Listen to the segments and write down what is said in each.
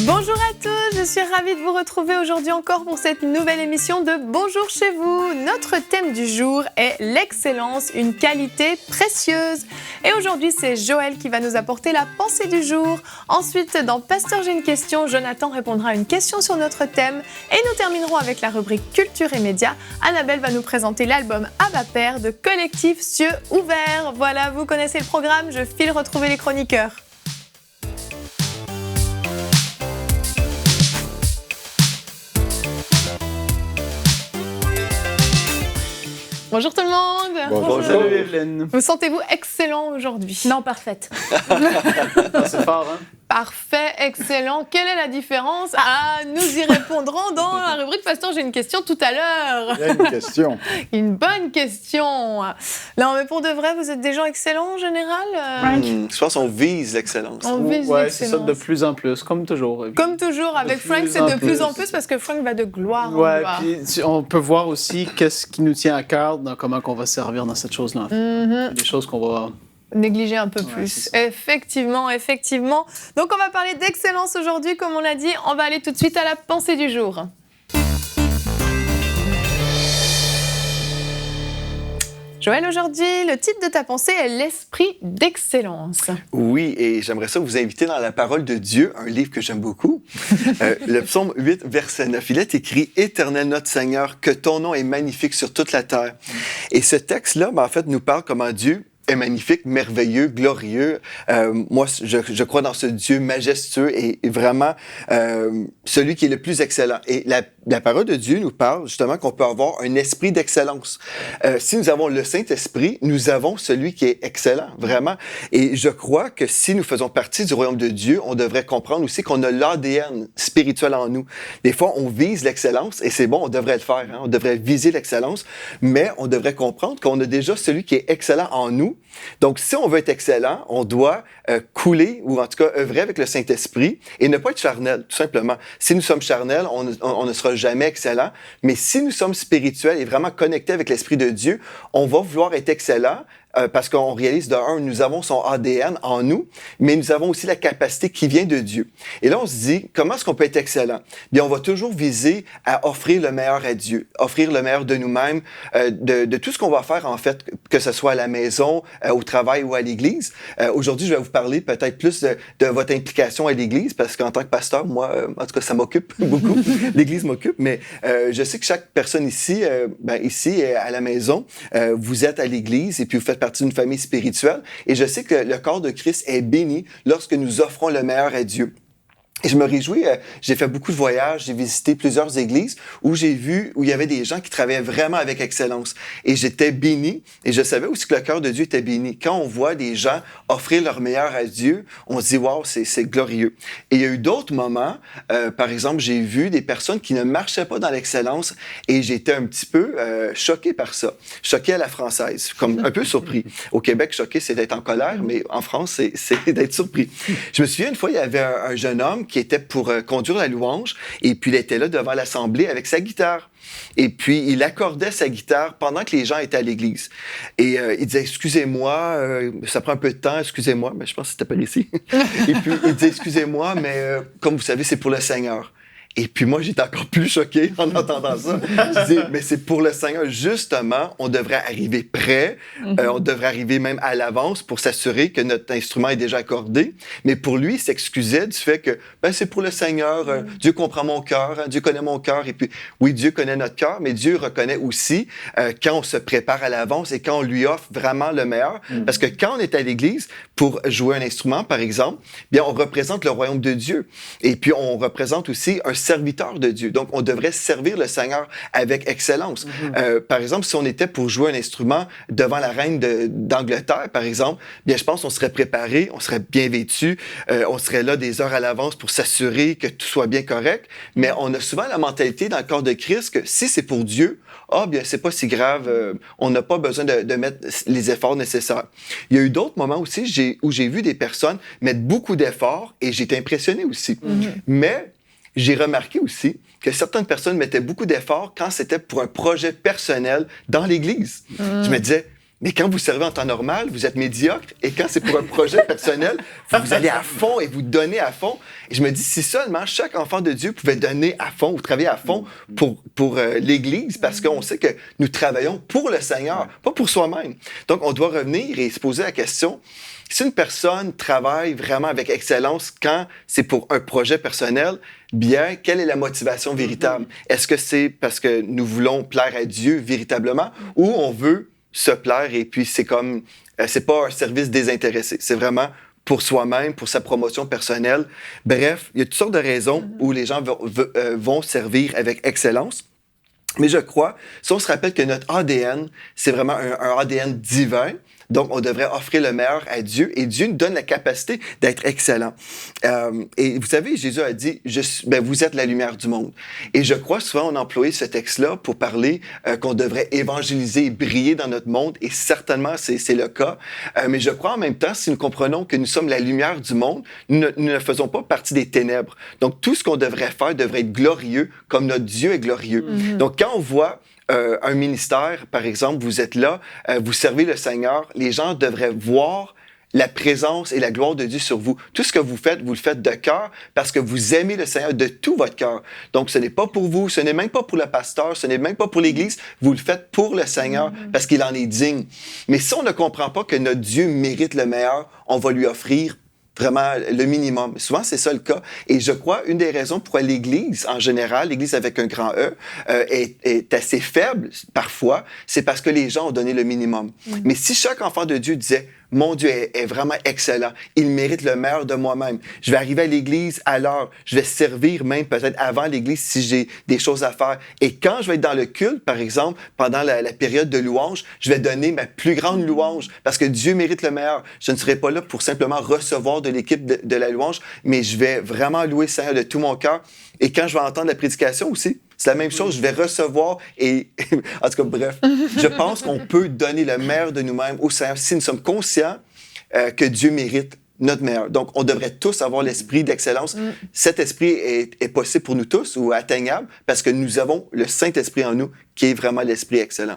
Bonjour à tous, je suis ravie de vous retrouver aujourd'hui encore pour cette nouvelle émission de Bonjour chez vous. Notre thème du jour est l'excellence, une qualité précieuse. Et aujourd'hui, c'est Joël qui va nous apporter la pensée du jour. Ensuite, dans Pasteur, j'ai une question, Jonathan répondra à une question sur notre thème. Et nous terminerons avec la rubrique Culture et Médias. Annabelle va nous présenter l'album À ma paire de Collectif Cieux Ouverts. Voilà, vous connaissez le programme, je file retrouver les chroniqueurs. Bonjour tout le monde. Bonjour. Salut Evelyne. Vous sentez-vous excellent aujourd'hui? Non, parfaite. C'est fort, hein? Parfait, excellent. Quelle est la différence? Ah, nous y répondrons dans la rubrique Pasteur, j'ai une question tout à l'heure. Il y a une question. Une bonne question. Non, mais pour de vrai, vous êtes des gens excellents en général? Je pense qu'on vise l'excellence. On vise Ouais, c'est ça, l'excellence. de plus en plus, comme toujours. Comme toujours, avec De Frank, plus c'est en de plus en plus. plus parce que Frank va de gloire en Ouais, gloire. puis on peut voir aussi qu'est-ce qui nous tient à cœur dans comment on va servir dans cette chose-là. Des choses qu'on va... Négliger un peu Ouais, plus. c'est ça. Effectivement, effectivement. Donc, on va parler d'excellence aujourd'hui, comme on l'a dit. On va aller tout de suite à la pensée du jour. Joël, aujourd'hui, le titre de ta pensée est l'esprit d'excellence. Oui, et j'aimerais ça vous inviter dans la parole de Dieu, un livre que j'aime beaucoup. Le psaume 8, verset 9. Il est écrit « Éternel notre Seigneur, que ton nom est magnifique sur toute la terre. » Et ce texte-là, en fait, nous parle comment Dieu est magnifique, merveilleux, glorieux. Moi, je crois dans ce Dieu majestueux et vraiment celui qui est le plus excellent. Et la parole de Dieu nous parle justement qu'on peut avoir un esprit d'excellence. Si nous avons le Saint-Esprit, nous avons celui qui est excellent, vraiment. Et je crois que si nous faisons partie du royaume de Dieu, on devrait comprendre aussi qu'on a l'ADN spirituel en nous. Des fois, on vise l'excellence et c'est bon, on devrait le faire. Hein? On devrait viser l'excellence, mais on devrait comprendre qu'on a déjà celui qui est excellent en nous. Donc, si on veut être excellent, on doit couler ou en tout cas œuvrer avec le Saint-Esprit et ne pas être charnel, tout simplement. Si nous sommes charnels, on ne sera jamais excellent, mais si nous sommes spirituels et vraiment connectés avec l'Esprit de Dieu, on va vouloir être excellent parce qu'on réalise de un, nous avons son ADN en nous, mais nous avons aussi la capacité qui vient de Dieu. Et là, on se dit, comment est-ce qu'on peut être excellent? Bien, on va toujours viser à offrir le meilleur à Dieu, offrir le meilleur de nous-mêmes, de tout ce qu'on va faire, en fait, que ce soit à la maison, au travail ou à l'Église. Aujourd'hui, je vais vous parler peut-être plus de votre implication à l'Église, parce qu'en tant que pasteur, moi, en tout cas, ça m'occupe beaucoup. L'Église m'occupe, mais je sais que chaque personne ici, ici, à la maison, vous êtes à l'Église et puis vous faites partie d'une famille spirituelle. Et je sais que le corps de Christ est béni lorsque nous offrons le meilleur à Dieu. Et je me réjouis, j'ai fait beaucoup de voyages, j'ai visité plusieurs églises où j'ai vu, où il y avait des gens qui travaillaient vraiment avec excellence. Et j'étais béni, et je savais aussi que le cœur de Dieu était béni. Quand on voit des gens offrir leur meilleur à Dieu, on se dit, wow, c'est glorieux. Et il y a eu d'autres moments, par exemple, j'ai vu des personnes qui ne marchaient pas dans l'excellence, et j'étais un petit peu choqué par ça. Choqué à la française, comme un peu surpris. Au Québec, choqué, c'est d'être en colère, mais en France, c'est d'être surpris. Je me souviens, une fois, il y avait un jeune homme qui était pour conduire la louange, et puis il était là devant l'assemblée avec sa guitare. Et puis, il accordait sa guitare pendant que les gens étaient à l'église. Et il disait, excusez-moi, ça prend un peu de temps, excusez-moi, mais je pense que c'était par ici. Et puis, il disait, excusez-moi, mais comme vous savez, c'est pour le Seigneur. Et puis moi, j'étais encore plus choqué en entendant ça. Je dis, mais c'est pour le Seigneur. Justement, on devrait arriver prêt. On devrait arriver même à l'avance pour s'assurer que notre instrument est déjà accordé. Mais pour lui, il s'excusait du fait que c'est pour le Seigneur. Dieu comprend mon cœur. Dieu connaît mon cœur. Et puis, oui, Dieu connaît notre cœur, mais Dieu reconnaît aussi quand on se prépare à l'avance et quand on lui offre vraiment le meilleur. Parce que quand on est à l'église pour jouer un instrument, par exemple, bien, on représente le royaume de Dieu. Et puis, on représente aussi un serviteur de Dieu. Donc, on devrait servir le Seigneur avec excellence. Par exemple, si on était pour jouer un instrument devant la reine d'Angleterre, par exemple, bien, je pense qu'on serait préparé, on serait bien vêtu, on serait là des heures à l'avance pour s'assurer que tout soit bien correct. Mais on a souvent la mentalité dans le corps de Christ que si c'est pour Dieu, bien, c'est pas si grave, on n'a pas besoin de mettre les efforts nécessaires. Il y a eu d'autres moments aussi où j'ai vu des personnes mettre beaucoup d'efforts et j'étais impressionné aussi. Mais j'ai remarqué aussi que certaines personnes mettaient beaucoup d'efforts quand c'était pour un projet personnel dans l'Église. Je me disais, Mais quand vous servez en temps normal, vous êtes médiocre. Et quand c'est pour un projet personnel, vous allez à fond et vous donnez à fond. Et je me dis, si seulement chaque enfant de Dieu pouvait donner à fond ou travailler à fond pour l'Église, parce qu'on sait que nous travaillons pour le Seigneur, pas pour soi-même. Donc, on doit revenir et se poser la question, si une personne travaille vraiment avec excellence quand c'est pour un projet personnel, bien, quelle est la motivation véritable? Est-ce que c'est parce que nous voulons plaire à Dieu véritablement ou on veut se plaire et puis c'est comme, c'est pas un service désintéressé, c'est vraiment pour soi-même, pour sa promotion personnelle. Bref, il y a toutes sortes de raisons où les gens vont servir avec excellence. Mais je crois, si on se rappelle que notre ADN, c'est vraiment un ADN divin, donc on devrait offrir le meilleur à Dieu et Dieu nous donne la capacité d'être excellent. Et vous savez, Jésus a dit, vous êtes la lumière du monde. Et je crois souvent on a employé ce texte-là pour parler qu'on devrait évangéliser et briller dans notre monde et certainement c'est le cas. Mais je crois en même temps, si nous comprenons que nous sommes la lumière du monde, nous ne faisons pas partie des ténèbres. Donc tout ce qu'on devrait faire devrait être glorieux comme notre Dieu est glorieux. Donc quand on voit un ministère, par exemple, vous êtes là, vous servez le Seigneur, les gens devraient voir la présence et la gloire de Dieu sur vous. Tout ce que vous le faites de cœur parce que vous aimez le Seigneur de tout votre cœur. Donc, ce n'est pas pour vous, ce n'est même pas pour le pasteur, ce n'est même pas pour l'Église, vous le faites pour le Seigneur parce qu'il en est digne. Mais si on ne comprend pas que notre Dieu mérite le meilleur, on va lui offrir vraiment le minimum. Souvent, c'est ça le cas. Et je crois, une des raisons pourquoi l'Église, en général, l'Église avec un grand E, est assez faible, parfois, c'est parce que les gens ont donné le minimum. Mais si chaque enfant de Dieu disait, mon Dieu est vraiment excellent. Il mérite le meilleur de moi-même. Je vais arriver à l'Église à l'heure. Je vais servir même peut-être avant l'Église si j'ai des choses à faire. Et quand je vais être dans le culte, par exemple, pendant la période de louange, je vais donner ma plus grande louange parce que Dieu mérite le meilleur. Je ne serai pas là pour simplement recevoir de l'équipe de la louange, mais je vais vraiment louer le Seigneur de tout mon cœur. Et quand je vais entendre la prédication aussi, c'est la même chose, je vais recevoir et... en tout cas, bref, je pense qu'on peut donner le meilleur de nous-mêmes au Seigneur si nous sommes conscients que Dieu mérite notre meilleur. Donc, on devrait tous avoir l'esprit d'excellence. Cet esprit est possible pour nous tous ou atteignable parce que nous avons le Saint-Esprit en nous qui est vraiment l'esprit excellent.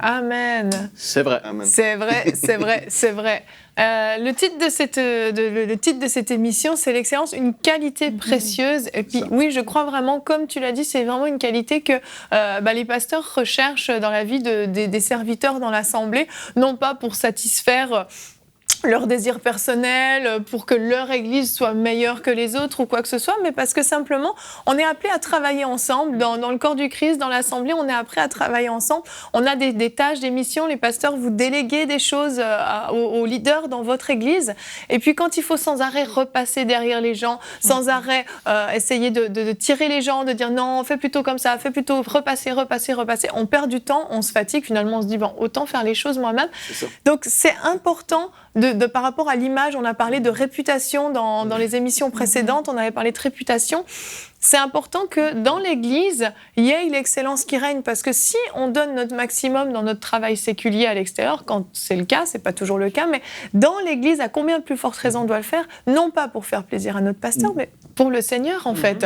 Amen. C'est vrai. Amen. C'est vrai, c'est vrai, c'est vrai. Le titre de cette émission, c'est l'excellence, une qualité précieuse. Et puis, oui, je crois vraiment, comme tu l'as dit, c'est vraiment une qualité que les pasteurs recherchent dans la vie des serviteurs dans l'Assemblée, non pas pour satisfaire leur désir personnel, pour que leur Église soit meilleure que les autres ou quoi que ce soit, mais parce que simplement, on est appelé à travailler ensemble. Dans le corps du Christ, dans l'Assemblée, on est appelé à travailler ensemble. On a des tâches, des missions. Les pasteurs, vous déléguez des choses aux leaders dans votre Église. Et puis, quand il faut sans arrêt repasser derrière les gens, sans arrêt essayer de tirer les gens, de dire non, fais plutôt comme ça, fais plutôt repasser, on perd du temps, on se fatigue. Finalement, on se dit, bon, autant faire les choses moi-même. Donc, c'est important par rapport à l'image, on a parlé de réputation dans les émissions précédentes, on avait parlé de réputation. C'est important que dans l'Église, il y ait l'excellence qui règne, parce que si on donne notre maximum dans notre travail séculier à l'extérieur, quand c'est le cas, c'est pas toujours le cas, mais dans l'Église, à combien de plus forte raison on doit le faire, non pas pour faire plaisir à notre pasteur, mais pour le Seigneur en fait.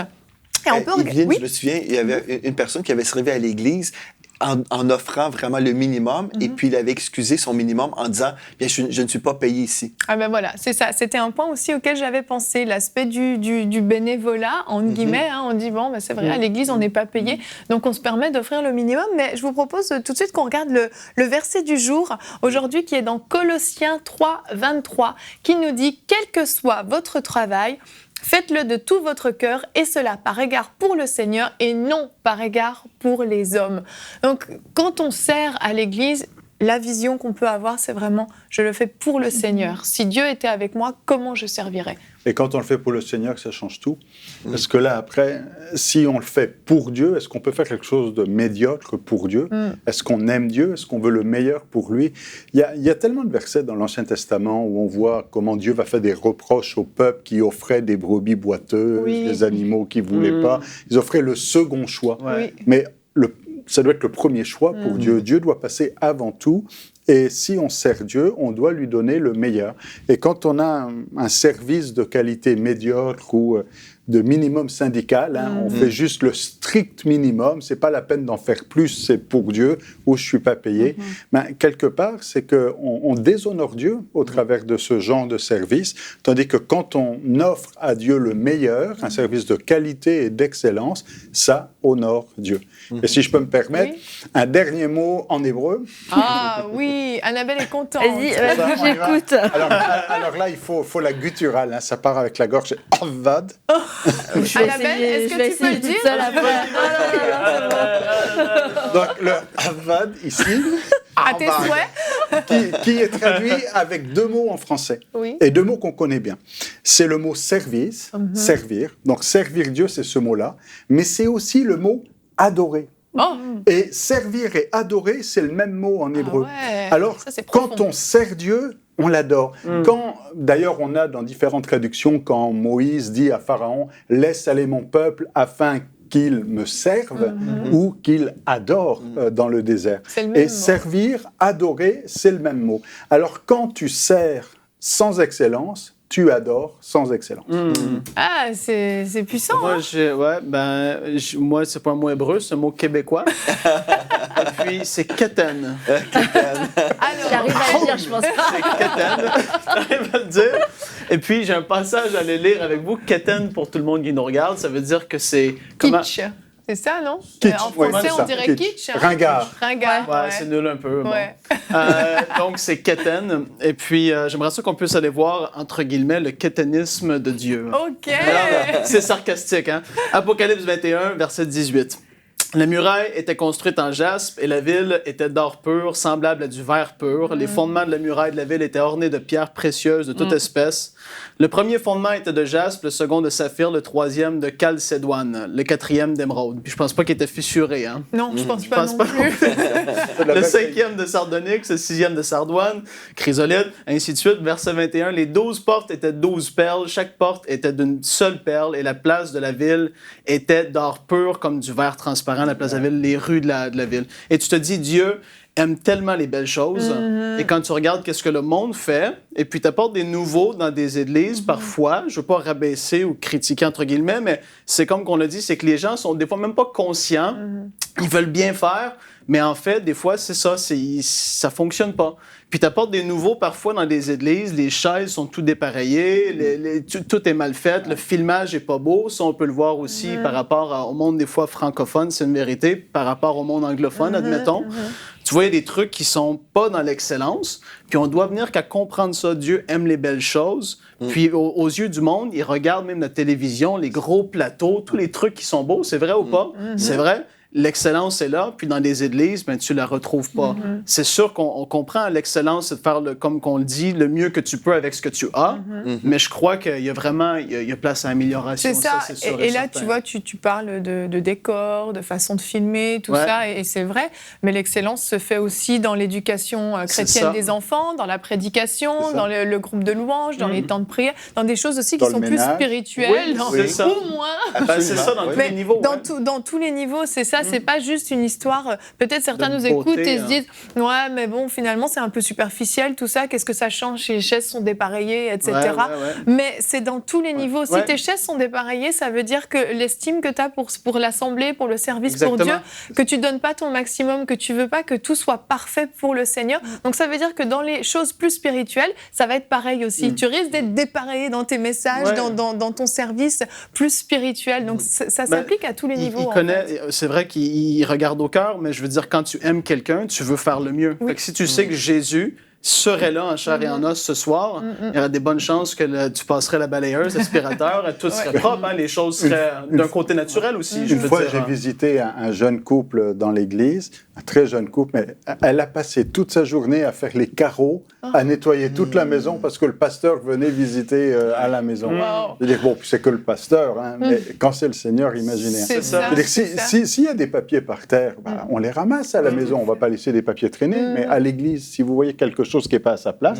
Et on peut Yveline, je me souviens, il y avait une personne qui avait servi à l'Église en offrant vraiment le minimum, et puis il avait excusé son minimum en disant « Bien, je ne suis pas payé ici ». Ah ben voilà, c'est ça. C'était un point aussi auquel j'avais pensé, l'aspect du bénévolat, entre guillemets. On dit, bon, c'est vrai, à l'Église, on n'est pas payé, donc on se permet d'offrir le minimum. Mais je vous propose tout de suite qu'on regarde le verset du jour, aujourd'hui, qui est dans Colossiens 3, 23, qui nous dit « Quel que soit votre travail, faites-le de tout votre cœur, et cela par égard pour le Seigneur et non par égard pour les hommes. » Donc, quand on sert à l'Église, la vision qu'on peut avoir, c'est vraiment « je le fais pour le Seigneur ». Si Dieu était avec moi, comment je servirais ? Et quand on le fait pour le Seigneur, ça change tout. Parce que là, après, si on le fait pour Dieu, est-ce qu'on peut faire quelque chose de médiocre pour Dieu ? Est-ce qu'on aime Dieu ? Est-ce qu'on veut le meilleur pour lui ? Il y a tellement de versets dans l'Ancien Testament où on voit comment Dieu va faire des reproches au peuple qui offrait des brebis boiteuses, des animaux qu'ils ne voulaient pas. Ils offraient le second choix. Oui. Mais ça doit être le premier choix pour Dieu. Dieu doit passer avant tout. Et si on sert Dieu, on doit lui donner le meilleur. Et quand on a un service de qualité médiocre ou de minimum syndical, on fait juste le strict minimum, c'est pas la peine d'en faire plus, c'est pour Dieu, ou je suis pas payé. Mais quelque part, c'est qu'on déshonore Dieu au travers de ce genre de service, tandis que quand on offre à Dieu le meilleur, un service de qualité et d'excellence, ça honore Dieu. Et si je peux me permettre, un dernier mot en hébreu. Ah oui, Annabelle est contente. Vas-y, j'écoute. Alors là, il faut la gutturale, ça part avec la gorge, c'est avad. Annabelle, est-ce que tu peux le dire? Donc le avad ici, À tes souhaits? qui est traduit avec deux mots en français, Oui. et deux mots qu'on connaît bien. C'est le mot service, servir. Donc servir Dieu, c'est ce mot-là, mais c'est aussi le mot adorer. Oh. Et servir et adorer, c'est le même mot en hébreu. Ouais. Alors, Ça, c'est quand profond. on sert Dieu, on l'adore. D'ailleurs, on a dans différentes traductions, quand Moïse dit à Pharaon « Laisse aller mon peuple afin qu'il me serve ou qu'il adore dans le désert. C'est le même Et mot. servir, adorer, c'est le même mot. Alors, quand tu sers sans excellence, tu adores sans excellence. Ah, c'est puissant. Moi, hein? moi, c'est pas un mot hébreu, c'est un mot québécois. Et puis, c'est keten. J'arrive à le dire, je pense. C'est keten. J'arrive à le dire. Et puis, j'ai un passage à aller lire avec vous. Keten, pour tout le monde qui nous regarde, ça veut dire que c'est... Kitsch. C'est ça, non? Kitsch, En français, c'est on ça, dirait kitsch. kitsch. Ringard. Ringard. Ouais, c'est nul un peu. Bon. Ouais. Donc, c'est keten. Et puis, j'aimerais ça qu'on puisse aller voir, entre guillemets, le ketenisme de Dieu. OK. Alors, c'est sarcastique, hein? Apocalypse 21, verset 18. La muraille était construite en jaspe et la ville était d'or pur, semblable à du verre pur. Les fondements de la muraille de la ville étaient ornés de pierres précieuses de toute espèce. Le premier fondement était de jaspe, le second de saphir, le troisième de chalcédoine, le quatrième d'émeraude. Puis je pense pas qu'il était fissuré, hein? Non, je pense pas non pas plus. Le cinquième de sardonyx, le sixième de sardoine, chrysolite, ainsi de suite. Verset 21, les 12 portes étaient 12 perles, chaque porte était d'une seule perle et la place de la ville était d'or pur comme du verre transparent, la place de la ville, les rues de la ville. Et tu te dis, Dieu aime tellement les belles choses. Et quand tu regardes qu'est-ce que le monde fait, et puis tu apportes des nouveaux dans des églises, parfois, je veux pas rabaisser ou critiquer entre guillemets, mais c'est comme qu'on l'a dit, c'est que les gens sont des fois même pas conscients, ils veulent bien faire, mais en fait, des fois, c'est ça, ça fonctionne pas. Puis tu apportes des nouveaux parfois dans des églises, les chaises sont tout dépareillées, tout est mal fait, le filmage est pas beau, ça on peut le voir aussi par rapport au monde des fois francophone, c'est une vérité, par rapport au monde anglophone, admettons. Tu vois, il y a des trucs qui sont pas dans l'excellence, puis on doit venir qu'à comprendre ça. Dieu aime les belles choses, puis aux yeux du monde, il regarde même la télévision, les gros plateaux, tous les trucs qui sont beaux, c'est vrai ou pas? C'est vrai. L'excellence est là, puis dans les églises, ben, tu la retrouves pas. C'est sûr qu'on comprend l'excellence, c'est de faire, comme qu'on le dit, le mieux que tu peux avec ce que tu as, mais je crois qu'il y a vraiment il y a place à amélioration. C'est ça. c'est sûr Et là, certain. tu vois, tu parles de décor, de façon de filmer, tout Ouais. ça, et c'est vrai. Mais l'excellence se fait aussi dans l'éducation C'est chrétienne ça. des enfants, dans la prédication, C'est ça. dans le groupe de louanges, dans les temps de prière, dans des choses aussi qui Dans le sont plus ménage. spirituelles, Oui, c'est ça. ou moins. Ben, c'est ça dans tous Mais les niveaux. dans, ouais. dans tous les niveaux, c'est ça. C'est pas juste une histoire. Peut-être certains De nous beauté, écoutent et se hein. disent ouais, mais bon, finalement, c'est un peu superficiel tout ça. Qu'est-ce que ça change si les chaises sont dépareillées, etc. Ouais. Mais c'est dans tous les niveaux. Si Ouais. tes chaises sont dépareillées, ça veut dire que l'estime que tu as pour l'assemblée, pour le service, Exactement. pour Dieu, que tu donnes pas ton maximum, que tu veux pas que tout soit parfait pour le Seigneur. Donc ça veut dire que dans les choses plus spirituelles, ça va être pareil aussi. Tu risques d'être dépareillé dans tes messages, Ouais. dans ton service plus spirituel. Donc ça s'applique à tous les niveaux. Il en connaît, fait. c'est vrai qu'il regarde au cœur, mais je veux dire, quand tu aimes quelqu'un, tu veux faire le mieux. Oui. Fait que si tu sais que Jésus serait là en chair et en os ce soir, il y aurait des bonnes chances que tu passerais la balayeuse, l'aspirateur, tout serait propre, hein, les choses seraient d'un côté naturel aussi. Je Une veux fois, dire, j'ai hein. visité un jeune couple dans l'église, un très jeune couple, mais elle a passé toute sa journée à faire les carreaux, à nettoyer toute la maison parce que le pasteur venait visiter à la maison. Wow. Je veux dire, bon, c'est que le pasteur, hein, mais quand c'est le Seigneur, imaginez. C'est ça. ça. Je veux dire, c'est ça. s'il y a des papiers par terre, on les ramasse à la maison, on ne va pas laisser des papiers traîner, mais à l'église, si vous voyez quelque chose qui n'est pas à sa place,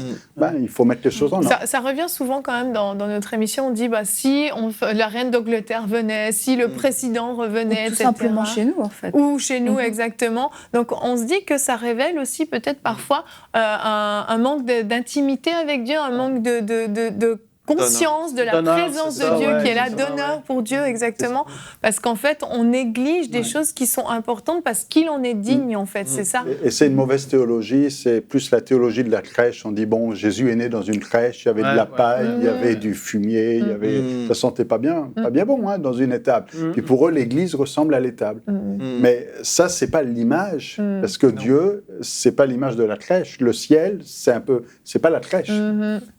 il faut mettre les choses en ordre. Ça revient souvent quand même dans notre émission. On dit si la reine d'Angleterre venait, si le président revenait, Ou tout etc. simplement chez nous, en fait. Ou chez nous, exactement. Donc on se dit que ça révèle aussi peut-être parfois un manque d'intimité avec Dieu, un manque de conscience de la présence de Dieu qui est là, d'honneur pour Dieu, exactement. Parce qu'en fait, on néglige des choses qui sont importantes parce qu'il en est digne, en fait, c'est ça. Et c'est une mauvaise théologie, c'est plus la théologie de la crèche. On dit, bon, Jésus est né dans une crèche, il y avait de la paille, il y avait du fumier, il y avait... ça sentait pas bien bon dans une étable. Puis pour eux, l'Église ressemble à l'étable. Mais ça, c'est pas l'image, parce que Dieu, c'est pas l'image de la crèche. Le ciel, c'est pas la crèche.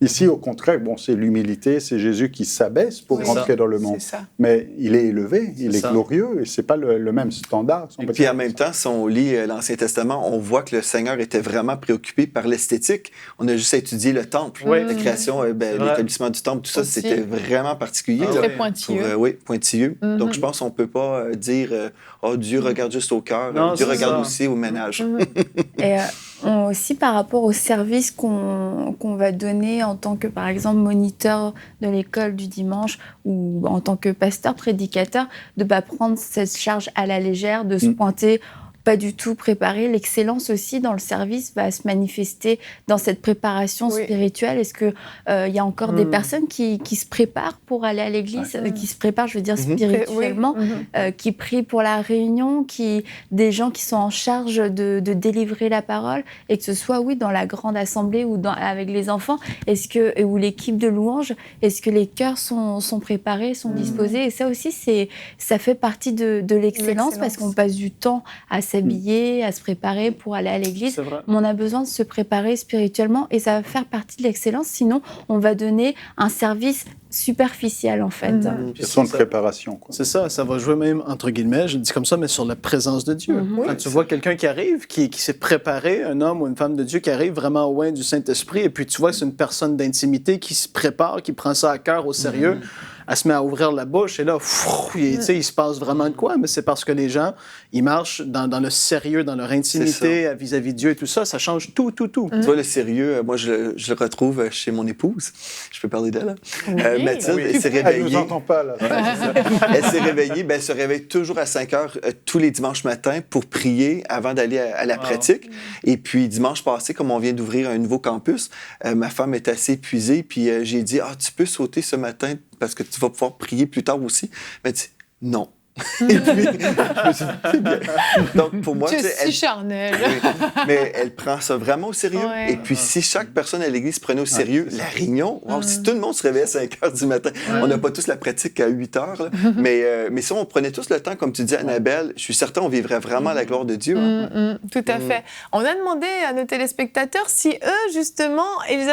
Ici, au contraire, bon, c'est l'humilité, c'est Jésus qui s'abaisse pour rentrer dans le monde. Mais il est élevé, il est glorieux, et c'est pas le même standard. Et puis en même temps, si on lit l'Ancien Testament, on voit que le Seigneur était vraiment préoccupé par l'esthétique. On a juste étudié le temple, la création, l'établissement du temple, tout ça, c'était vraiment particulier. Très pointilleux. Oui, pointilleux. Donc je pense qu'on peut pas dire Dieu regarde juste au cœur, Dieu regarde aussi au ménage. Et aussi par rapport au service qu'on va donner en tant que, par exemple, moniteur de l'école du dimanche ou en tant que pasteur, prédicateur, de ne pas prendre cette charge à la légère, de se pointer pas du tout préparé. L'excellence aussi dans le service va se manifester dans cette préparation spirituelle. Est-ce qu'il y a encore des personnes qui se préparent pour aller à l'église, qui se préparent, je veux dire, spirituellement, qui prient pour la réunion, des gens qui sont en charge de délivrer la parole, et que ce soit, dans la grande assemblée ou avec les enfants, ou l'équipe de louange, est-ce que les cœurs sont préparés, sont disposés? Et ça aussi, ça fait partie de l'excellence, parce qu'on passe du temps à s'habiller, à se préparer pour aller à l'église. Mais on a besoin de se préparer spirituellement, et ça va faire partie de l'excellence. Sinon, on va donner un service superficiel, en fait. Question de préparation. C'est ça, ça va jouer même, entre guillemets, je dis comme ça, mais sur la présence de Dieu. Quand tu vois quelqu'un qui arrive, qui s'est préparé, un homme ou une femme de Dieu qui arrive vraiment loin du Saint-Esprit, et puis tu vois que c'est une personne d'intimité qui se prépare, qui prend ça à cœur, au sérieux, elle se met à ouvrir la bouche, et là, il se passe vraiment de quoi, mais c'est parce que les gens, ils marchent dans le sérieux, dans leur intimité vis-à-vis de Dieu et tout ça, ça change tout. Tu vois, le sérieux, moi, je le retrouve chez mon épouse. Je peux parler d'elle. Mathilde, elle s'est réveillée. Elle nous entend pas, là. Elle s'est réveillée, elle se réveille toujours à 5 heures tous les dimanches matins pour prier avant d'aller à la pratique. Et puis, dimanche passé, comme on vient d'ouvrir un nouveau campus, ma femme est assez épuisée, puis j'ai dit, tu peux sauter ce matin parce que tu vas pouvoir prier plus tard aussi. Mais elle dit, non. Et puis, je me suis dit, c'est bien. Donc, pour moi, tu es si charnel. Mais elle prend ça vraiment au sérieux. Et puis, si chaque personne à l'église prenait au sérieux la réunion, si tout le monde se réveillait à 5 heures du matin, on n'a pas tous la pratique à 8 heures, là. Mais si on prenait tous le temps, comme tu dis, Annabelle, je suis certain qu'on vivrait vraiment la gloire de Dieu. Tout à fait. On a demandé à nos téléspectateurs si eux, justement, ils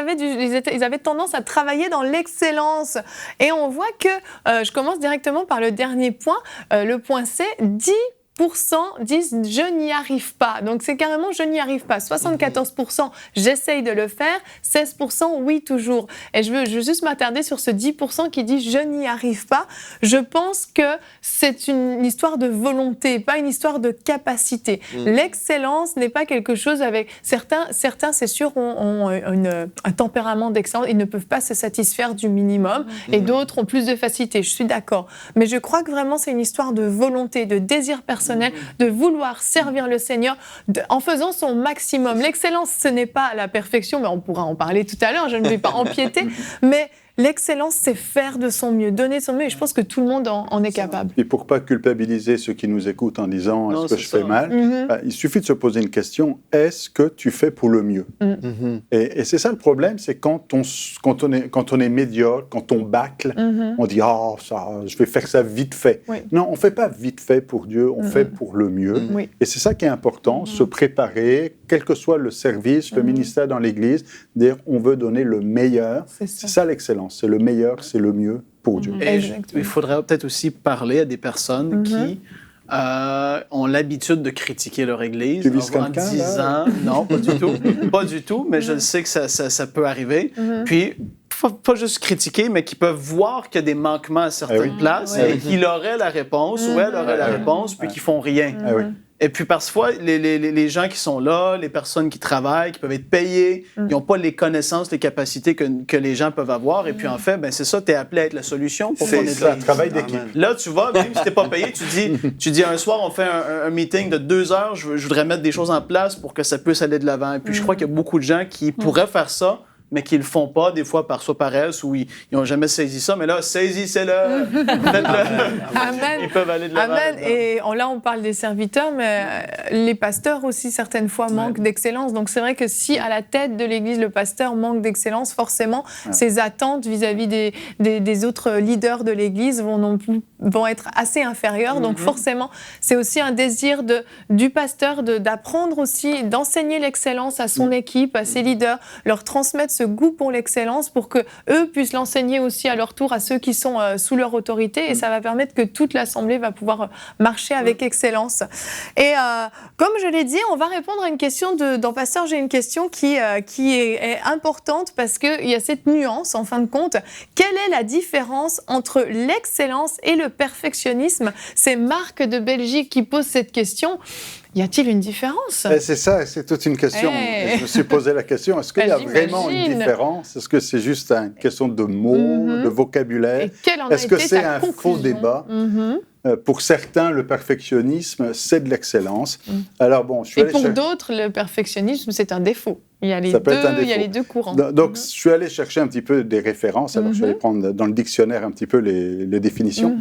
avaient tendance à travailler dans l'excellence. Et on voit que, je commence directement par le dernier point, le point C, 10% disent « je n'y arrive pas ». Donc, c'est carrément « je n'y arrive pas ». 74% « j'essaye de le faire ». 16% « oui, toujours ». Et je veux juste m'attarder sur ce 10% qui dit « je n'y arrive pas ». Je pense que c'est une histoire de volonté, pas une histoire de capacité. L'excellence n'est pas quelque chose avec... Certains c'est sûr, ont un tempérament d'excellence. Ils ne peuvent pas se satisfaire du minimum. Et d'autres ont plus de facilité. Je suis d'accord. Mais je crois que vraiment, c'est une histoire de volonté, de désir personnel, de vouloir servir le Seigneur en faisant son maximum. L'excellence, ce n'est pas la perfection, mais on pourra en parler tout à l'heure, je ne vais pas empiéter, mais l'excellence, c'est faire de son mieux, donner son mieux, et je pense que tout le monde en est capable. Et pour ne pas culpabiliser ceux qui nous écoutent en disant « est-ce que je fais mal ?» Il suffit de se poser une question « est-ce que tu fais pour le mieux ?» Et c'est ça le problème, c'est quand on est médiocre, quand on bâcle, on dit « oh, je vais faire ça vite fait ». Non, on ne fait pas vite fait pour Dieu, on fait pour le mieux. Et c'est ça qui est important, se préparer, quel que soit le service, le ministère dans l'Église, dire on veut donner le meilleur. C'est ça l'excellence. C'est le meilleur, c'est le mieux pour Dieu. Et il faudrait peut-être aussi parler à des personnes qui ont l'habitude de critiquer leur Église en disant... Non, pas du tout. Pas du tout, mais je sais que ça peut arriver. Puis, pas juste critiquer, mais qui peuvent voir qu'il y a des manquements à certaines places et qu'il aurait la réponse ou elle aurait la réponse, puis qu'ils font rien. Et puis parfois, les gens qui sont là, les personnes qui travaillent, qui peuvent être payées, ils n'ont pas les connaissances, les capacités que les gens peuvent avoir. Et puis en fait, ben, c'est ça, tu es appelé à être la solution pour qu'on ait C'est un travail d'équipe. Là, tu vas, même si tu n'es pas payé, tu dis un soir, on fait un meeting de 2 heures, je voudrais mettre des choses en place pour que ça puisse aller de l'avant. Et puis je crois qu'il y a beaucoup de gens qui pourraient faire ça, mais qui le font pas, des fois par soit paresse ou ils n'ont jamais saisi ça. Mais là, saisissez-le! Faites-le! Amen. Ils peuvent aller de l'avant. Amen. Et là, on parle des serviteurs, mais les pasteurs aussi, certaines fois, manquent d'excellence. Donc, c'est vrai que si à la tête de l'Église, le pasteur manque d'excellence, forcément, ses attentes vis-à-vis des autres leaders de l'Église vont être assez inférieures. Donc, forcément, c'est aussi un désir du pasteur d'apprendre aussi, d'enseigner l'excellence à son équipe, à ses leaders, leur transmettre ce goût pour l'excellence pour qu'eux puissent l'enseigner aussi à leur tour à ceux qui sont sous leur autorité. Et ça va permettre que toute l'Assemblée va pouvoir marcher avec excellence. Et comme je l'ai dit, on va répondre à une question dans Pasteur. J'ai une question qui est importante parce qu'il y a cette nuance, en fin de compte. Quelle est la différence entre l'excellence et le perfectionnisme? C'est Marc de Belgique qui pose cette question. Y a-t-il une différence? C'est ça, c'est toute une question. Je me suis posé la question, est-ce qu'il y a vraiment une différence? Est-ce que c'est juste une question de mots, de vocabulaire? Et quelle en a Est-ce que été c'est ta un conclusion? faux débat? Pour certains, le perfectionnisme, c'est de l'excellence. Alors bon, Et pour d'autres, le perfectionnisme, c'est un défaut. Il y a les deux courants. Donc, je suis allé chercher un petit peu des références. Alors, je suis allé prendre dans le dictionnaire un petit peu les définitions.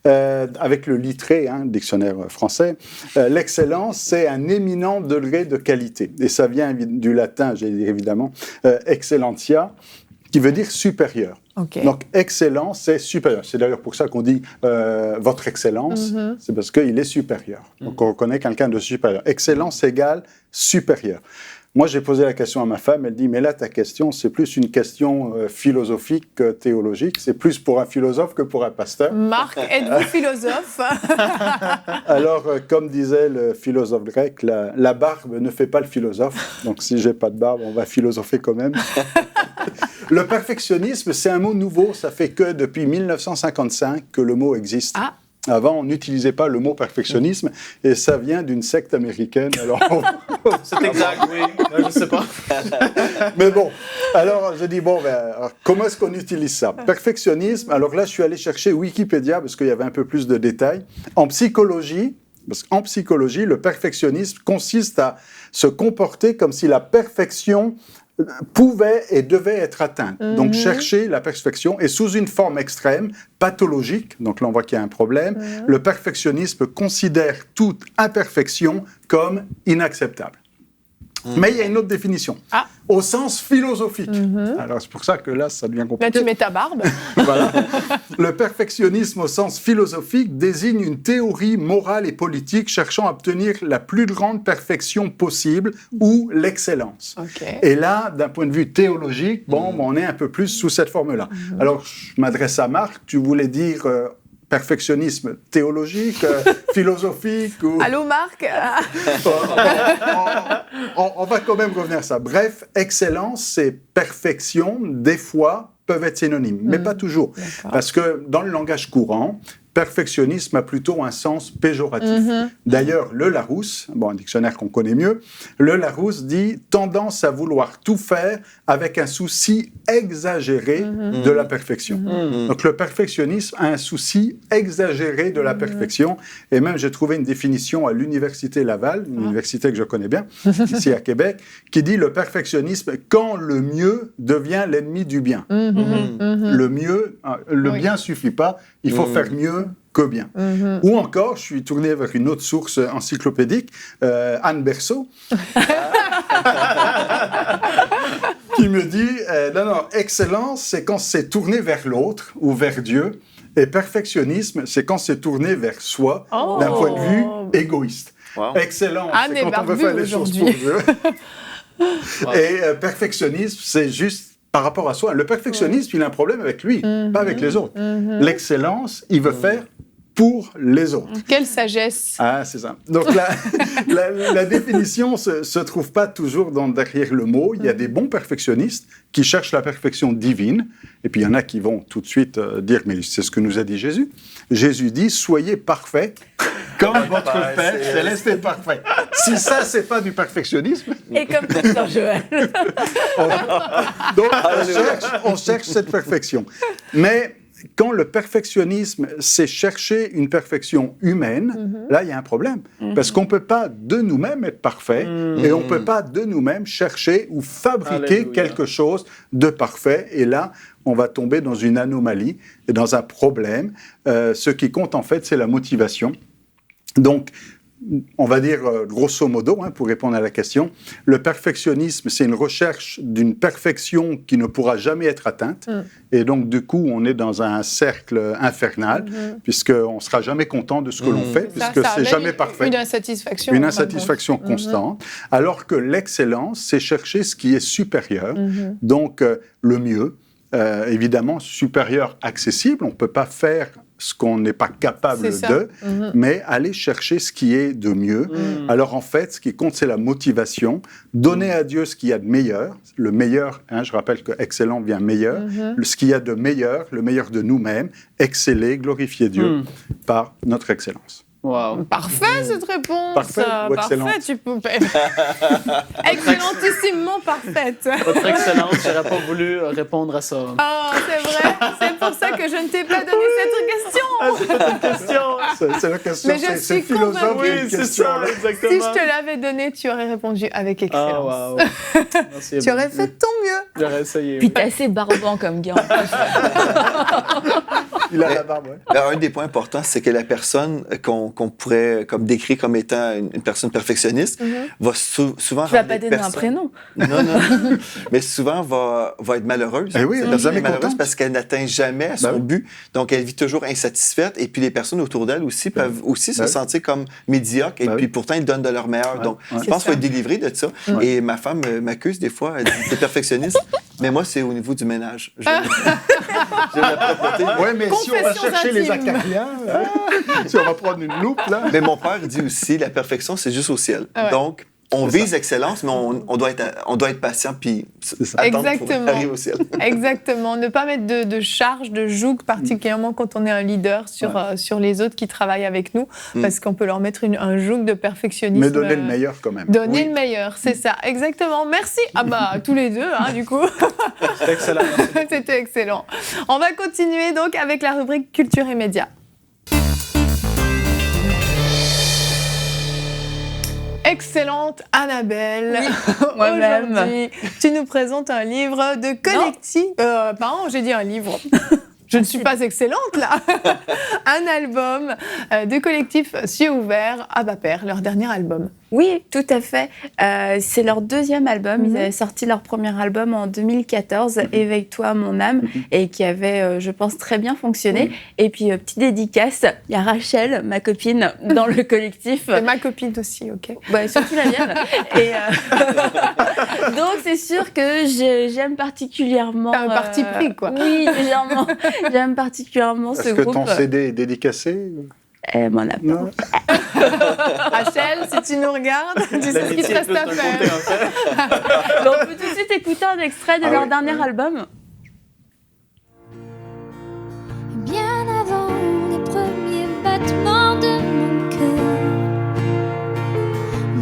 Avec le Littré, dictionnaire français, l'excellence, c'est un éminent degré de qualité. Et ça vient du latin, j'ai dit évidemment, excellentia, qui veut dire supérieur. Okay. Donc, excellence, c'est supérieur. C'est d'ailleurs pour ça qu'on dit votre excellence, c'est parce qu'il est supérieur. Donc, on reconnaît quelqu'un de supérieur. Excellence égale supérieur. Moi, j'ai posé la question à ma femme, elle dit, mais là, ta question, c'est plus une question philosophique que théologique, c'est plus pour un philosophe que pour un pasteur. Marc, êtes-vous philosophe? Alors, comme disait le philosophe grec, la barbe ne fait pas le philosophe, donc si j'ai pas de barbe, on va philosopher quand même. Le perfectionnisme, c'est un mot nouveau, ça fait que depuis 1955 que le mot existe. Ah. Avant, on n'utilisait pas le mot perfectionnisme et ça vient d'une secte américaine. Alors, c'est exact, oui. Je ne sais pas. Mais bon, alors je dis, comment est-ce qu'on utilise ça? Perfectionnisme, alors là, je suis allé chercher Wikipédia parce qu'il y avait un peu plus de détails. En psychologie, parce qu'en psychologie, le perfectionnisme consiste à se comporter comme si la perfection pouvait et devait être atteinte. Donc, chercher la perfection et sous une forme extrême, pathologique, donc là on voit qu'il y a un problème, le perfectionnisme considère toute imperfection comme inacceptable. Mais il y a une autre définition, au sens philosophique. Alors c'est pour ça que là, ça devient compliqué. Là, tu mets ta barbe. Voilà. Le perfectionnisme au sens philosophique désigne une théorie morale et politique cherchant à obtenir la plus grande perfection possible ou l'excellence. Okay. Et là, d'un point de vue théologique, on est un peu plus sous cette forme-là. Alors, je m'adresse à Marc, tu voulais dire... perfectionnisme théologique, philosophique ou... Allô, Marc? on va quand même revenir à ça. Bref, excellence et perfection, des fois, peuvent être synonymes, mais pas toujours. Parce que dans le langage courant, perfectionnisme a plutôt un sens péjoratif. D'ailleurs, le Larousse, un dictionnaire qu'on connaît mieux, le Larousse dit « tendance à vouloir tout faire avec un souci exagéré de la perfection ». Donc le perfectionnisme a un souci exagéré de la perfection. Et même, j'ai trouvé une définition à l'Université Laval, une université que je connais bien, ici à Québec, qui dit « le perfectionnisme quand le mieux devient l'ennemi du bien ». Le mieux, le bien suffit pas, il faut faire mieux que bien. Ou encore, je suis tourné vers une autre source encyclopédique, Anne Berceau, qui me dit non, excellence, c'est quand c'est tourné vers l'autre ou vers Dieu, et perfectionnisme, c'est quand c'est tourné vers soi, d'un point de vue égoïste. Wow. Excellence, c'est quand on veut faire les choses pour Dieu. Et perfectionnisme, c'est juste par rapport à soi. Le perfectionnisme, il a un problème avec lui, pas avec les autres. L'excellence, il veut faire pour les autres. Quelle sagesse. Ah, c'est ça. Donc la définition se trouve pas toujours derrière le mot. Il y a des bons perfectionnistes qui cherchent la perfection divine, et puis il y en a qui vont tout de suite dire, mais c'est ce que nous a dit Jésus. Jésus dit, soyez parfaits comme votre Père céleste est parfait. Si ça, c'est pas du perfectionnisme. Et comme Pasteur Joël. Donc on cherche cette perfection. Mais quand le perfectionnisme, c'est chercher une perfection humaine, là, il y a un problème. Parce qu'on ne peut pas de nous-mêmes être parfait et on ne peut pas de nous-mêmes chercher ou fabriquer Alléluia. quelque chose de parfait. Et là, on va tomber dans une anomalie et dans un problème. Ce qui compte, en fait, c'est la motivation. Donc, on va dire grosso modo, pour répondre à la question, le perfectionnisme, c'est une recherche d'une perfection qui ne pourra jamais être atteinte. Et donc, du coup, on est dans un cercle infernal, puisqu'on ne sera jamais content de ce que l'on fait, puisque Ça c'est amène jamais parfait. Une insatisfaction. Une insatisfaction constante. Alors que l'excellence, c'est chercher ce qui est supérieur, donc le mieux, évidemment supérieur accessible. On ne peut pas faire ce qu'on n'est pas capable de, mais aller chercher ce qui est de mieux. Alors en fait, ce qui compte, c'est la motivation. Donner à Dieu ce qu'il y a de meilleur. Le meilleur, je rappelle que excellent vient meilleur. Ce qu'il y a de meilleur, le meilleur de nous-mêmes. Exceller, glorifier Dieu par notre excellence. Wow. Parfait cette réponse. Parfait ou excellente? Parfait, tu peux. Excellentissimement parfaite. Votre excellence, j'aurais pas voulu répondre à ça. Oh, c'est vrai. C'est pour ça que je ne t'ai pas donné cette question. Ah, c'est pas une question. C'est la question, Mais je c'est suis philosophe. convaincue. Oui, c'est ça, exactement. Si je te l'avais donné, tu aurais répondu avec excellence. Ah, wow. Merci, Tu aurais fait ton mieux. J'aurais essayé. Puis t'es assez barbant comme gars. Il a la barbe, ouais. Ben, un des points importants, c'est que la personne qu'on pourrait comme décrire comme étant une personne perfectionniste va souvent Tu vas rendre pas les donner un personnes- prénom. Non. Mais souvent va être malheureuse. Eh oui, Cette elle est personne jamais est malheureuse contente. parce qu'elle n'atteint jamais son Ben oui. but. Donc, elle vit toujours insatisfaite. Et puis, les personnes autour d'elle aussi peuvent aussi se Ben oui. sentir comme médiocres. Et Ben puis, oui. pourtant, ils donnent de leur meilleur. Ouais, Donc, ouais. je pense C'est qu'il faut être délivré de ça. Et ma femme m'accuse des fois. Elle dit, t'es perfectionniste. Mais moi, c'est au niveau du ménage. Je la propreté. Oui, mais si on va Confessions chercher les intimes. acariens, si on va prendre une loupe, là... Mais mon père dit aussi, la perfection, c'est juste au ciel. Ouais. Donc, on vise l'excellence, mais on doit être patient puis ça. attendre Exactement. pour arriver au ciel. Exactement. Ne pas mettre de charge, de joug, particulièrement quand on est un leader sur les autres qui travaillent avec nous, parce qu'on peut leur mettre un joug de perfectionnisme. Mais donner le meilleur quand même. Donner Oui. le meilleur, c'est ça. Exactement. Merci. Ah bah, tous les deux, du coup. C'est excellent. C'était excellent. On va continuer donc avec la rubrique Culture et Médias. Excellente Annabelle. moi-même. Aujourd'hui, tu nous présentes un livre de collectif. Pardon, j'ai dit un livre. Je ne suis pas excellente là. Un album de collectif Cieux ouverts, Abba Père, leur dernier album. Oui, tout à fait. C'est leur deuxième album. Ils avaient sorti leur premier album en 2014, Éveille-toi mon âme, et qui avait, je pense, très bien fonctionné. Et puis, petite dédicace, il y a Rachel, ma copine, dans le collectif. Et ma copine aussi, ok. Ouais, surtout la mienne. Et, donc, c'est sûr que j'aime particulièrement... T'as un parti pris, quoi. Oui, légèrement. J'aime particulièrement ce Est-ce que groupe. ton CD est dédicacé? Elle m'en a pas. Non. Rachel, si tu nous regardes, tu sais ce qu'il te L'amitié est reste plus à d'un faire. côté, en fait. Mais on peut tout de suite écouter un extrait de Ah leur oui, dernier oui. album. Bien avant les premiers battements de mon cœur,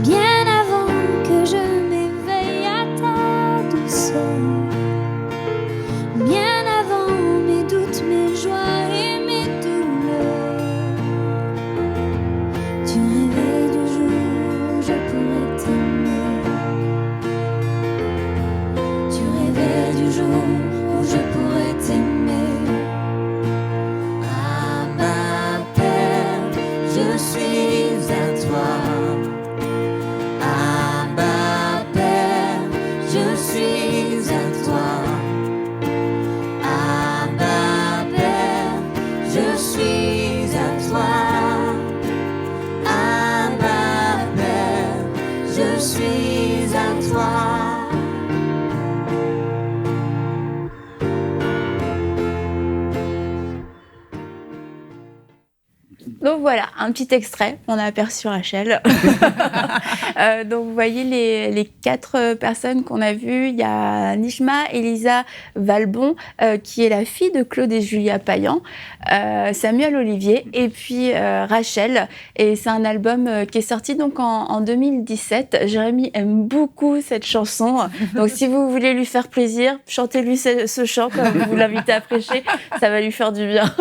bien avant que je m'éveille à ta douceur, bien avant mes doutes, mes joies et mes douleurs, tu rêvais du jour où je pourrais t'aimer, tu rêvais du jour Donc voilà, un petit extrait. On a aperçu Rachel. Donc vous voyez les 4 personnes qu'on a vues. Il y a Nishma Elisa Valbon, qui est la fille de Claude et Julia Payan, Samuel Olivier, et puis Rachel. Et c'est un album qui est sorti donc en 2017. Jérémy aime beaucoup cette chanson. Donc si vous voulez lui faire plaisir, chantez-lui ce chant comme vous l'invitez à prêcher. Ça va lui faire du bien.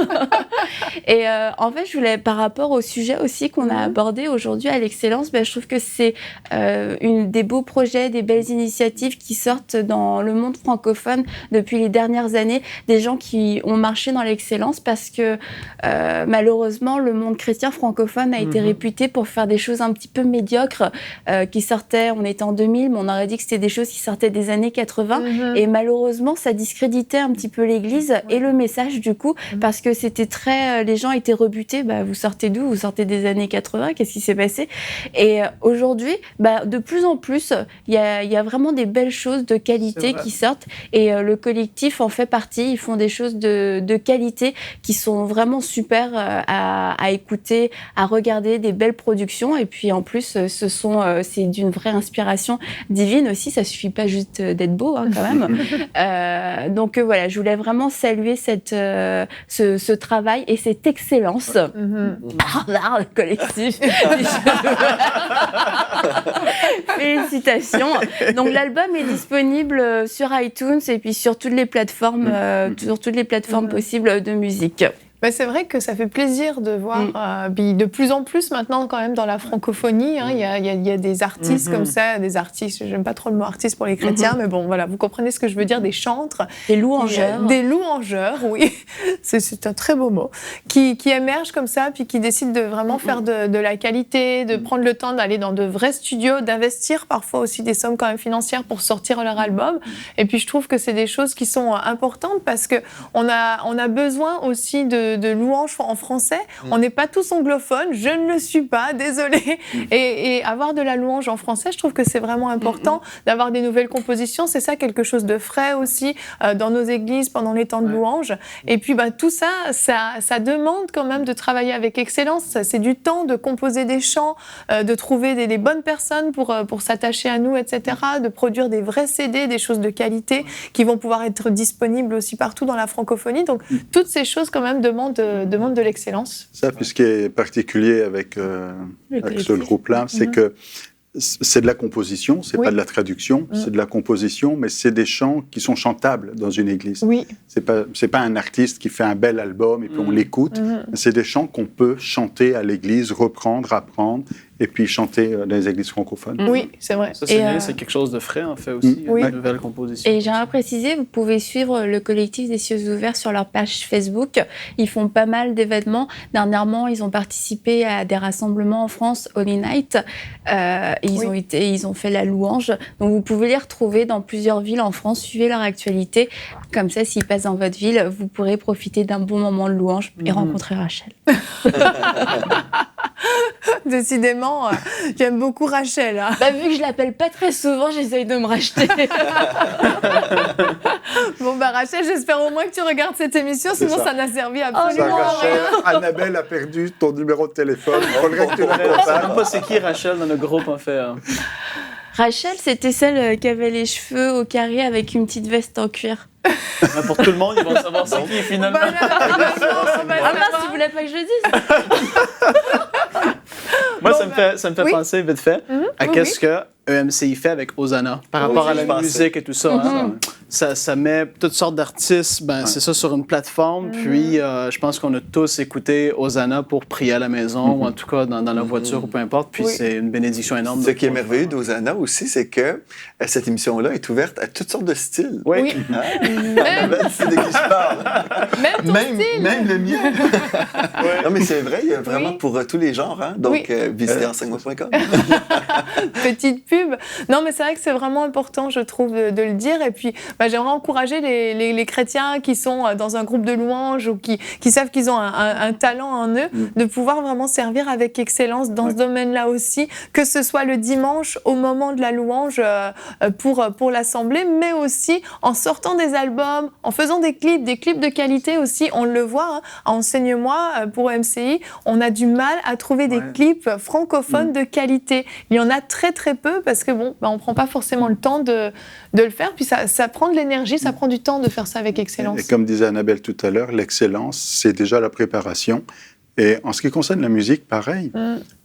Et en fait, je voulais, par rapport au sujet aussi qu'on a abordé aujourd'hui à l'excellence, je trouve que c'est des beaux projets, des belles initiatives qui sortent dans le monde francophone depuis les dernières années, des gens qui ont marché dans l'excellence parce que malheureusement, le monde chrétien francophone a été réputé pour faire des choses un petit peu médiocres qui sortaient, on était en 2000, mais on aurait dit que c'était des choses qui sortaient des années 80 et malheureusement, ça discréditait un petit peu l'Église et le message du coup, parce que c'était très... les gens étaient rebutés, vous sortez d'où? Vous sortez des années 80, qu'est-ce qui s'est passé? Et aujourd'hui, de plus en plus, il y a vraiment des belles choses de qualité qui sortent et le collectif en fait partie. Ils font des choses de qualité qui sont vraiment super à écouter, à regarder, des belles productions. Et puis en plus, c'est d'une vraie inspiration divine aussi. Ça suffit pas juste d'être beau quand même. Donc voilà, je voulais vraiment saluer ce travail et cette excellence. Le collectif. Félicitations. Donc l'album est disponible sur iTunes et puis sur toutes les plateformes, possibles de musique. C'est vrai que ça fait plaisir de voir de plus en plus maintenant quand même dans la francophonie, il y a des artistes comme ça, des artistes, j'aime pas trop le mot artiste pour les chrétiens, mais bon voilà, vous comprenez ce que je veux dire, des chantres. Des louangeurs. Des louangeurs, oui, c'est un très beau mot, qui émergent comme ça, puis qui décident de vraiment faire de la qualité, de prendre le temps d'aller dans de vrais studios, d'investir parfois aussi des sommes quand même financières pour sortir leur album. Et puis je trouve que c'est des choses qui sont importantes parce qu'on a besoin aussi de louanges en français. On n'est pas tous anglophones, je ne le suis pas, désolée. Et avoir de la louange en français, je trouve que c'est vraiment important d'avoir des nouvelles compositions. C'est ça, quelque chose de frais aussi dans nos églises pendant les temps de louange. Et puis tout ça demande quand même de travailler avec excellence. C'est du temps de composer des chants, de trouver les bonnes personnes pour s'attacher à nous, etc. De produire des vrais CD, des choses de qualité qui vont pouvoir être disponibles aussi partout dans la francophonie. Donc toutes ces choses quand même demande de l'excellence. Ça, puis ce qui est particulier avec ce groupe-là, c'est que c'est de la composition, c'est pas de la traduction, c'est de la composition, mais c'est des chants qui sont chantables dans une église. Oui. C'est pas un artiste qui fait un bel album et puis on l'écoute. C'est des chants qu'on peut chanter à l'église, reprendre, apprendre et puis chanter dans les églises francophones. Oui, c'est vrai. Ça, c'est bien, c'est quelque chose de frais, en fait, aussi, une nouvelle composition. Et j'aimerais préciser, vous pouvez suivre le collectif des Cieux ouverts sur leur page Facebook. Ils font pas mal d'événements. Dernièrement, ils ont participé à des rassemblements en France, Holy Night. Ils ont fait la louange. Donc, vous pouvez les retrouver dans plusieurs villes en France. Suivez leur actualité. Comme ça, s'ils passent dans votre ville, vous pourrez profiter d'un bon moment de louange et rencontrer Rachel. Décidément, j'aime beaucoup Rachel. Hein. Vu que je l'appelle pas très souvent, j'essaye de me racheter. Bon, Rachel, j'espère au moins que tu regardes cette émission, sinon ça n'a servi absolument à rien. Annabelle a perdu ton numéro de téléphone. Il faudrait que tu la Je sais contactes. même pas c'est qui Rachel dans le groupe, en fait. Rachel, c'était celle qui avait les cheveux au carré avec une petite veste en cuir. Pour tout le monde, ils vont savoir c'est qui, finalement. Tu voulais pas que je le dise? Moi, ça me fait penser, vite fait, à qu'est-ce que EMCI fait avec Hosanna par rapport à la musique et tout ça. Ça met toutes sortes d'artistes, c'est ça, sur une plateforme. Puis, je pense qu'on a tous écouté Hosanna pour prier à la maison ou en tout cas dans la voiture ou peu importe. Puis, c'est une bénédiction énorme. Ce qui est merveilleux d'Hosanna aussi, c'est que cette émission-là est ouverte à toutes sortes de styles. Oui. C'est de qui je parle. Même le mien. Non, mais c'est vrai, il y a vraiment pour tous les genres. Hein? Donc, visitez enseigne-moi.com. Petite pub. Non, mais c'est vrai que c'est vraiment important, je trouve, de le dire. Et puis, j'aimerais encourager les chrétiens qui sont dans un groupe de louanges ou qui savent qu'ils ont un talent en eux, de pouvoir vraiment servir avec excellence dans ce domaine-là aussi, que ce soit le dimanche au moment de la louange pour l'assemblée, mais aussi en sortant des albums, en faisant des clips de qualité aussi. On le voit, enseigne-moi pour MCI, on a du mal à trouver des clips francophones de qualité. Il y en a très très peu parce que on prend pas forcément le temps de le faire, puis ça prend de l'énergie, ça prend du temps de faire ça avec excellence. Et comme disait Annabelle tout à l'heure, l'excellence, c'est déjà la préparation. Et en ce qui concerne la musique, pareil.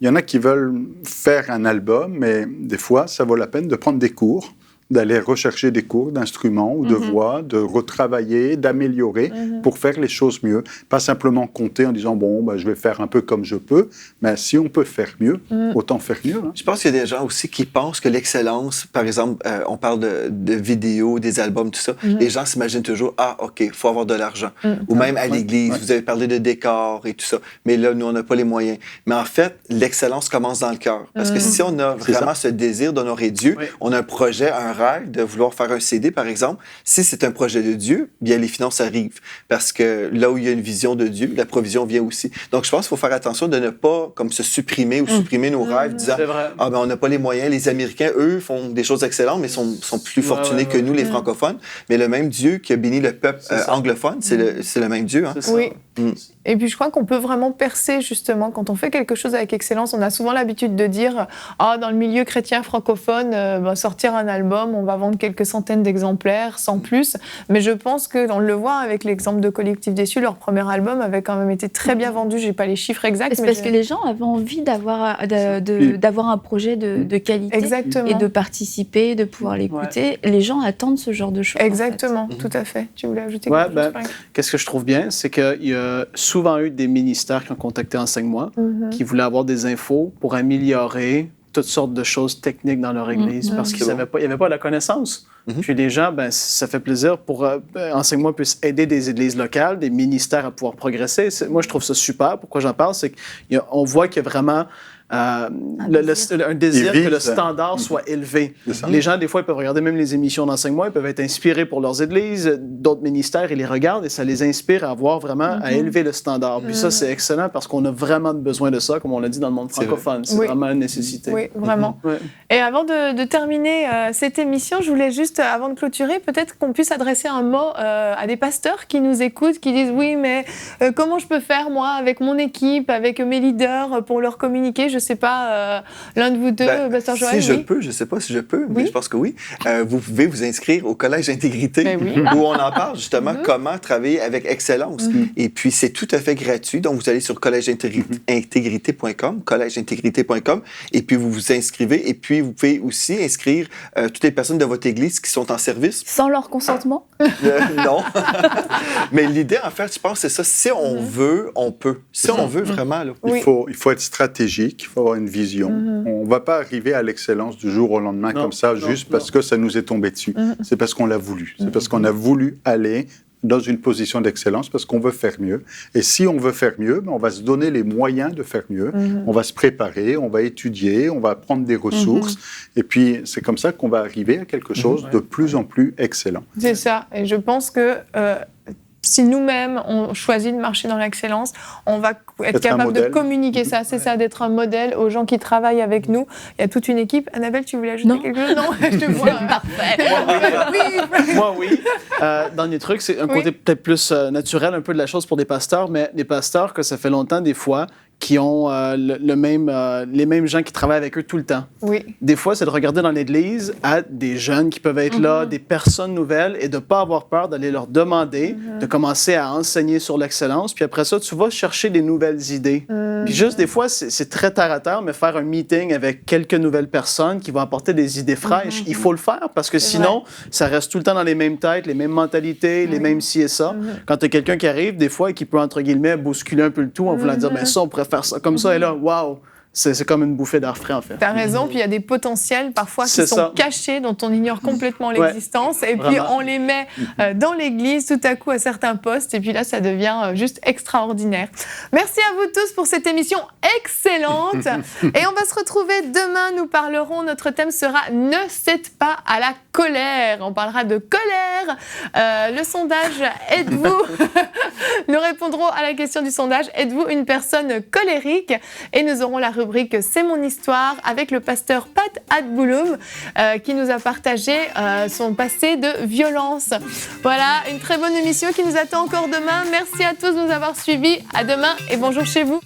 Il y en a qui veulent faire un album, mais des fois, ça vaut la peine de prendre des cours, d'aller rechercher des cours d'instruments ou de voix, de retravailler, d'améliorer pour faire les choses mieux. Pas simplement compter en disant, je vais faire un peu comme je peux, mais si on peut faire mieux, autant faire mieux. Je pense qu'il y a des gens aussi qui pensent que l'excellence, par exemple, on parle de vidéos, des albums, tout ça, les gens s'imaginent toujours, OK, il faut avoir de l'argent. Ou même à l'église, vous avez parlé de décors et tout ça, mais là, nous, on n'a pas les moyens. Mais en fait, l'excellence commence dans le cœur. Parce que si on a vraiment ce désir d'honorer Dieu, on a un projet, un rêve de vouloir faire un CD, par exemple, si c'est un projet de Dieu, bien les finances arrivent. Parce que là où il y a une vision de Dieu, la provision vient aussi. Donc, je pense qu'il faut faire attention de ne pas comme se supprimer ou supprimer nos rêves, disant on n'a pas les moyens. Les Américains, eux, font des choses excellentes, mais sont plus fortunés que nous, les francophones. Mais le même Dieu qui a béni le peuple anglophone, c'est le même Dieu. Hein? Oui. Et puis je crois qu'on peut vraiment percer justement quand on fait quelque chose avec excellence. On a souvent l'habitude de dire dans le milieu chrétien francophone, sortir un album, on va vendre quelques centaines d'exemplaires, sans plus. Mais je pense qu'on le voit avec l'exemple de Collectif Déçu, leur premier album avait quand même été très bien vendu. J'ai pas les chiffres exacts. C'est parce que les gens avaient envie d'avoir un projet de qualité. Exactement. Et de participer, de pouvoir l'écouter. Les gens attendent ce genre de choses. Exactement, en fait. tout à fait. Tu voulais ajouter quelque chose, Frank? Qu'est-ce que je trouve bien, c'est qu'il y a souvent eu des ministères qui ont contacté Enseigne-moi, qui voulaient avoir des infos pour améliorer toutes sortes de choses techniques dans leur église, parce qu'ils n'y avait pas la connaissance. Puis les gens, ça fait plaisir pour Enseigne-moi puisse aider des églises locales, des ministères à pouvoir progresser. Moi, je trouve ça super. Pourquoi j'en parle, c'est qu'on voit qu'il y a vraiment un désir que le standard soit élevé. Les gens, des fois, ils peuvent regarder même les émissions d'Enseigne-moi, ils peuvent être inspirés pour leurs églises, d'autres ministères, ils les regardent et ça les inspire à avoir vraiment, à élever le standard. Puis ça, c'est excellent parce qu'on a vraiment besoin de ça, comme on l'a dit dans le monde francophone. C'est vraiment une nécessité. Oui, vraiment. Et avant de terminer cette émission, je voulais juste, avant de clôturer, peut-être qu'on puisse adresser un mot à des pasteurs qui nous écoutent, qui disent « Oui, mais comment je peux faire, moi, avec mon équipe, avec mes leaders, pour leur communiquer ?» Je ne sais pas, l'un de vous deux, pasteur Joël. Si je peux, je ne sais pas si je peux, mais je pense que oui. Vous pouvez vous inscrire au Collège Intégrité, où on en parle justement comment travailler avec excellence. Et puis, c'est tout à fait gratuit. Donc, vous allez sur collègeintégrité.com, collègeintégrité.com, et puis vous vous inscrivez. Et puis, vous pouvez aussi inscrire toutes les personnes de votre église qui sont en service. Sans leur consentement? Non. Mais l'idée, en fait, je pense, c'est ça. Si on veut, on peut. Si on veut vraiment. Là. Il faut être stratégique. Il faut avoir une vision. On ne va pas arriver à l'excellence du jour au lendemain parce que ça nous est tombé dessus. C'est parce qu'on l'a voulu. C'est parce qu'on a voulu aller dans une position d'excellence parce qu'on veut faire mieux. Et si on veut faire mieux, on va se donner les moyens de faire mieux. On va se préparer, on va étudier, on va prendre des ressources. Et puis, c'est comme ça qu'on va arriver à quelque chose de plus en plus excellent. C'est ça. Et je pense que si nous-mêmes, on choisit de marcher dans l'excellence, on va être capable de communiquer ça. C'est ça, d'être un modèle aux gens qui travaillent avec nous. Il y a toute une équipe. Annabelle, tu voulais ajouter quelque chose? Non, je te vois. Parfait. Moi, oui. Dernier truc, c'est un côté peut-être plus naturel un peu de la chose pour des pasteurs, mais des pasteurs que ça fait longtemps, des fois, qui ont les mêmes gens qui travaillent avec eux tout le temps. Oui. Des fois, c'est de regarder dans l'Église à des jeunes qui peuvent être là, des personnes nouvelles, et de ne pas avoir peur d'aller leur demander, de commencer à enseigner sur l'excellence. Puis après ça, tu vas chercher des nouvelles idées. Puis juste, des fois, c'est très terre à terre, mais faire un meeting avec quelques nouvelles personnes qui vont apporter des idées fraîches, il faut le faire, parce que sinon, ça reste tout le temps dans les mêmes têtes, les mêmes mentalités, les mêmes ci et ça. Quand tu as quelqu'un qui arrive, des fois, et qui peut, entre guillemets, bousculer un peu le tout en voulant dire, mais ça, on pourrait faire ça comme ça, et là, waouh! c'est comme une bouffée d'air frais, en fait. T'as raison, puis il y a des potentiels parfois qui C'est sont ça. cachés, dont on ignore complètement Ouais, l'existence, et puis vraiment. on les met dans l'église tout à coup à certains postes, et puis là ça devient juste extraordinaire. Merci à vous tous pour cette émission excellente, et on va se retrouver demain, nous parlerons, notre thème sera « Ne cède pas à la colère ». On parlera de colère, le sondage « Êtes-vous » Nous répondrons à la question du sondage « Êtes-vous une personne colérique ?» Et nous aurons la rubrique « C'est mon histoire » avec le pasteur Pat Adbouloum qui nous a partagé son passé de violence. Voilà, une très bonne émission qui nous attend encore demain. Merci à tous de nous avoir suivis. À demain et bonjour chez vous.